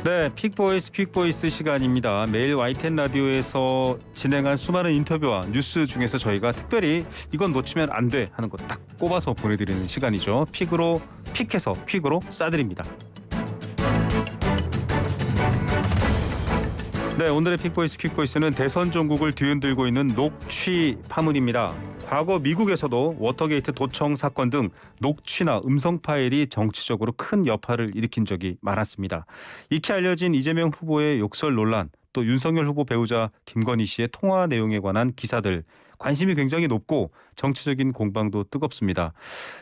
네, 픽보이스 퀵보이스 시간입니다. 매일 YTN 라디오에서 진행한 수많은 인터뷰와 뉴스 중에서 저희가 특별히 이건 놓치면 안 돼 하는 거 딱 꼽아서 보내드리는 시간이죠. 픽해서 퀵으로 싸드립니다. 네, 오늘의 픽보이스 퀵보이스는 대선 전국을 뒤흔들고 있는 녹취 파문입니다. 과거 미국에서도 워터게이트 도청 사건 등 녹취나 음성 파일이 정치적으로 큰 여파를 일으킨 적이 많았습니다. 익히 알려진 이재명 후보의 욕설 논란, 또 윤석열 후보 배우자 김건희 씨의 통화 내용에 관한 기사들, 관심이 굉장히 높고 정치적인 공방도 뜨겁습니다.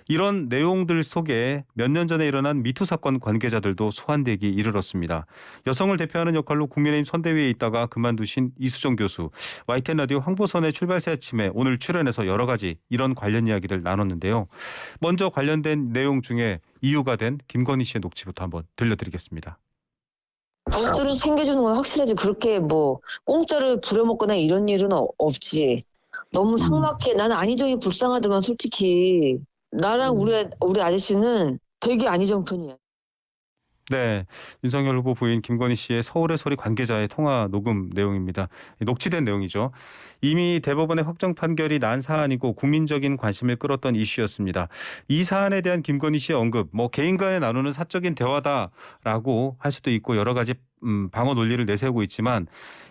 이런 내용들 속에 몇 년 전에 일어난 미투 사건 관계자들도 소환되기 이르렀습니다. 여성을 대표하는 역할로 국민의힘 선대위에 있다가 그만두신 이수정 교수, YTN 라디오 황보선의 출발새 아침에 오늘 출연해서 여러 가지 이런 관련 이야기들 나눴는데요. 먼저 관련된 내용 중에 이유가 된 김건희 씨의 녹취부터 한번 들려드리겠습니다. 아무튼 챙겨주는 건 확실하지. 그렇게 뭐 공짜를 부려먹거나 이런 일은 없지. 너무 삭막해. 나는 안희정이 불쌍하더만 솔직히. 나랑 우리 아저씨는 되게 안희정 편이야. 네, 윤석열 후보 부인 김건희 씨의 서울의 소리 관계자의 통화 녹음 내용입니다. 녹취된 내용이죠. 이미 대법원의 확정 판결이 난 사안이고 국민적인 관심을 끌었던 이슈였습니다. 이 사안에 대한 김건희 씨의 언급, 개인 간에 나누는 사적인 대화다라고 할 수도 있고 여러 가지 방어 논리를 내세우고 있지만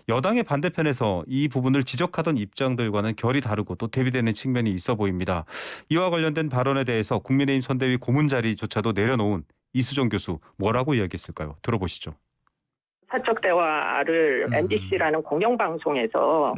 여당의 반대편에서 이 부분을 지적하던 입장들과는 결이 다르고 또 대비되는 측면이 있어 보입니다. 이와 관련된 발언에 대해서 국민의힘 선대위 고문 자리조차도 내려놓은 이수정 교수 뭐라고 이야기했을까요? 들어보시죠. 사적 대화를 MBC라는 공영방송에서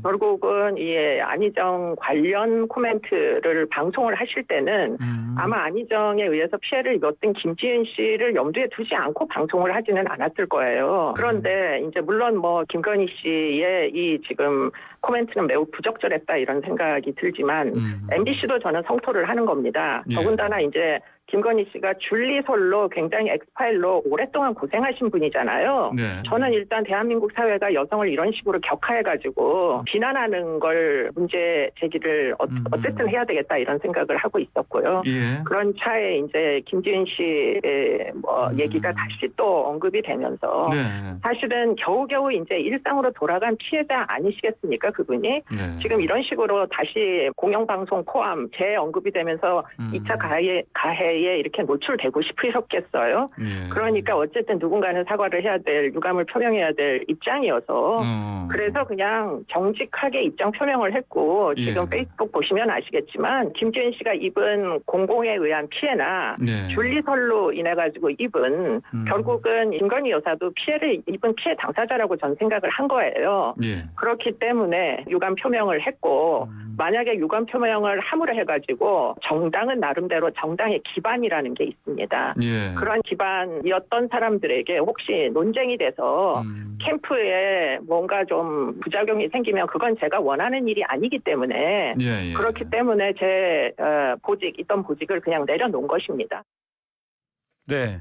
결국은 이 안희정 관련 코멘트를 방송을 하실 때는 아마 안희정에 의해서 피해를 입었던 김지은 씨를 염두에 두지 않고 방송을 하지는 않았을 거예요. 그런데 이제 물론 김건희 씨의 이 지금 코멘트는 매우 부적절했다 이런 생각이 들지만 MBC도 저는 성토를 하는 겁니다. 더군다나 이제 김건희 씨가 줄리설로 굉장히 엑스파일로 오랫동안 고생하신 분이잖아요. 네. 저는 일단 대한민국 사회가 여성을 이런 식으로 격하해가지고 비난하는 걸 문제 제기를 어쨌든 해야 되겠다 이런 생각을 하고 있었고요. 예. 그런 차에 이제 김지은 씨의 얘기가 다시 또 언급이 되면서 사실은 겨우겨우 이제 일상으로 돌아간 피해자 아니시겠습니까 그분이? 네. 지금 이런 식으로 다시 공영방송 포함 재언급이 되면서 2차 가해에 이렇게 노출되고 싶으셨겠어요. 그러니까 어쨌든 누군가는 사과를 해야 될, 유감을 표명해야 될 입장이어서 그래서 그냥 정직하게 입장 표명을 했고 지금 페이스북 보시면 아시겠지만 김지은 씨가 입은 공공에 의한 피해나 줄리설로 인해 가지고 입은 결국은 김건희 여사도 피해를 입은 피해 당사자라고 전 생각을 한 거예요. 그렇기 때문에 유감 표명을 했고 만약에 유감 표명을 함으로 해가지고 정당은 나름대로 정당의 기반이라는 게 있습니다. 그런 기반이었던 사람들에게 혹시 논쟁이 돼서 캠프에 뭔가 좀 부작용이 생기면 그건 제가 원하는 일이 아니기 때문에 그렇기 때문에 제 있던 보직을 그냥 내려놓은 것입니다. 네.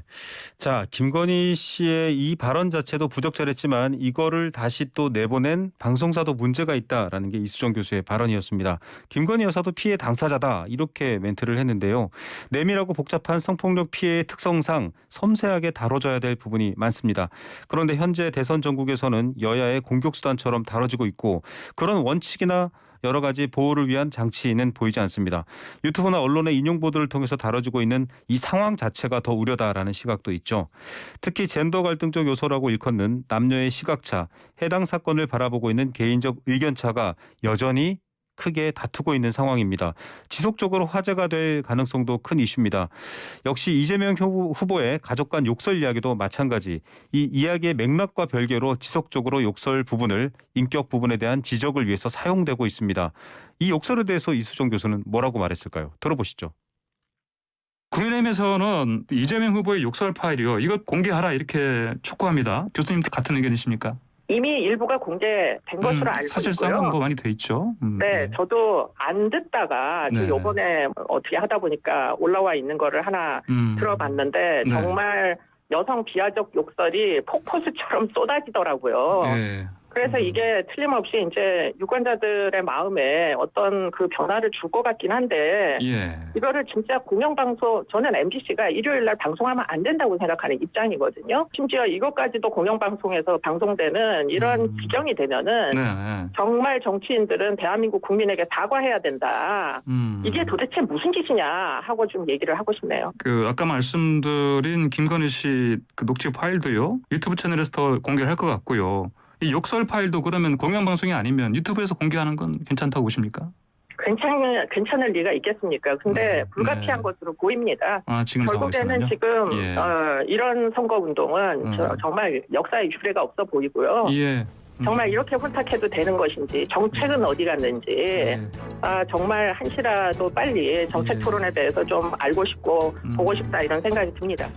자, 김건희 씨의 이 발언 자체도 부적절했지만 이거를 다시 또 내보낸 방송사도 문제가 있다라는 게 이수정 교수의 발언이었습니다. 김건희 여사도 피해 당사자다 이렇게 멘트를 했는데요. 내밀하고 복잡한 성폭력 피해의 특성상 섬세하게 다뤄져야 될 부분이 많습니다. 그런데 현재 대선 전국에서는 여야의 공격수단처럼 다뤄지고 있고 그런 원칙이나 여러 가지 보호를 위한 장치는 보이지 않습니다. 유튜브나 언론의 인용 보도를 통해서 다뤄지고 있는 이 상황 자체가 더 우려다라는 시각도 있죠. 특히 젠더 갈등적 요소라고 일컫는 남녀의 시각차, 해당 사건을 바라보고 있는 개인적 의견차가 여전히 크게 다투고 있는 상황입니다. 지속적으로 화제가 될 가능성도 큰 이슈입니다. 역시 이재명 후보의 가족 간 욕설 이야기도 마찬가지. 이 이야기의 맥락과 별개로 지속적으로 욕설 부분을 인격 부분에 대한 지적을 위해서 사용되고 있습니다. 이 욕설에 대해서 이수정 교수는 뭐라고 말했을까요? 들어보시죠. 국민의힘에서는 이재명 후보의 욕설 파일이요. 이것 공개하라 이렇게 촉구합니다. 교수님도 같은 의견이십니까? 이미 일부가 공개된 것으로 알고 사실상은 있고요. 많이 돼 있죠. 네, 저도 안 듣다가 이번에 어떻게 하다 보니까 올라와 있는 거를 하나 들어봤는데 정말 여성 비하적 욕설이 폭포수처럼 쏟아지더라고요. 그래서 이게 틀림없이 이제 유권자들의 마음에 어떤 그 변화를 줄 것 같긴 한데 예. 이거를 진짜 공영방송, 저는 MBC가 일요일 날 방송하면 안 된다고 생각하는 입장이거든요. 심지어 이것까지도 공영방송에서 방송되는 이런 규정이 되면은 네. 네. 정말 정치인들은 대한민국 국민에게 사과해야 된다. 이게 도대체 무슨 짓이냐 하고 좀 얘기를 하고 싶네요. 그 아까 말씀드린 김건희 씨 그 녹취 파일도요. 유튜브 채널에서 더 공개할 것 같고요. 이 욕설 파일도 그러면 공영방송이 아니면 유튜브에서 공개하는 건 괜찮다고 보십니까? 괜찮을 리가 있겠습니까? 근데 네, 불가피한 네. 것으로 보입니다. 아, 지금 결국에는 상황에서는요? 지금 예. 이런 선거운동은 정말 역사에 유례가 없어 보이고요. 예. 정말 이렇게 혼탁해도 되는 것인지, 정책은 어디 갔는지, 예. 정말 한시라도 빨리 정책 예. 토론에 대해서 좀 알고 싶고 보고 싶다 이런 생각이 듭니다.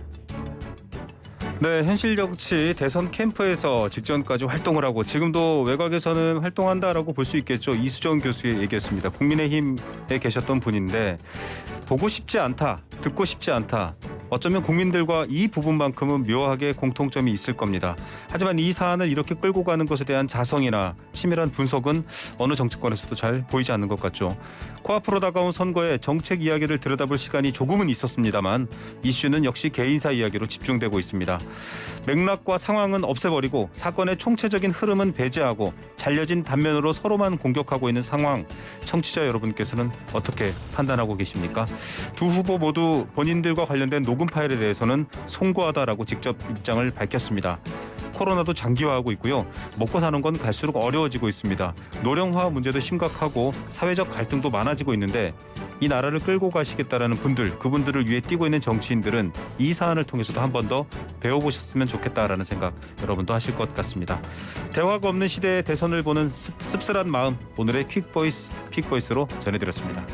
네, 현실 정치 대선 캠프에서 직전까지 활동을 하고 지금도 외곽에서는 활동한다라고 볼 수 있겠죠. 이수정 교수의 얘기였습니다. 국민의힘에 계셨던 분인데 보고 싶지 않다, 듣고 싶지 않다. 어쩌면 국민들과 이 부분만큼은 묘하게 공통점이 있을 겁니다. 하지만 이 사안을 이렇게 끌고 가는 것에 대한 자성이나 치밀한 분석은 어느 정치권에서도 잘 보이지 않는 것 같죠. 코앞으로 다가온 선거에 정책 이야기를 들여다볼 시간이 조금은 있었습니다만 이슈는 역시 개인사 이야기로 집중되고 있습니다. 맥락과 상황은 없애버리고 사건의 총체적인 흐름은 배제하고 잘려진 단면으로 서로만 공격하고 있는 상황, 청취자 여러분께서는 어떻게 판단하고 계십니까? 두 후보 모두 본인들과 관련된 녹음 파일에 대해서는 송구하다라고 직접 입장을 밝혔습니다. 코로나도 장기화하고 있고요. 먹고 사는 건 갈수록 어려워지고 있습니다. 노령화 문제도 심각하고 사회적 갈등도 많아지고 있는데 이 나라를 끌고 가시겠다라는 분들, 그분들을 위해 뛰고 있는 정치인들은 이 사안을 통해서도 한 번 더 배워보셨으면 좋겠다라는 생각 여러분도 하실 것 같습니다. 대화가 없는 시대의 대선을 보는 씁쓸한 마음, 오늘의 퀵보이스로 전해드렸습니다.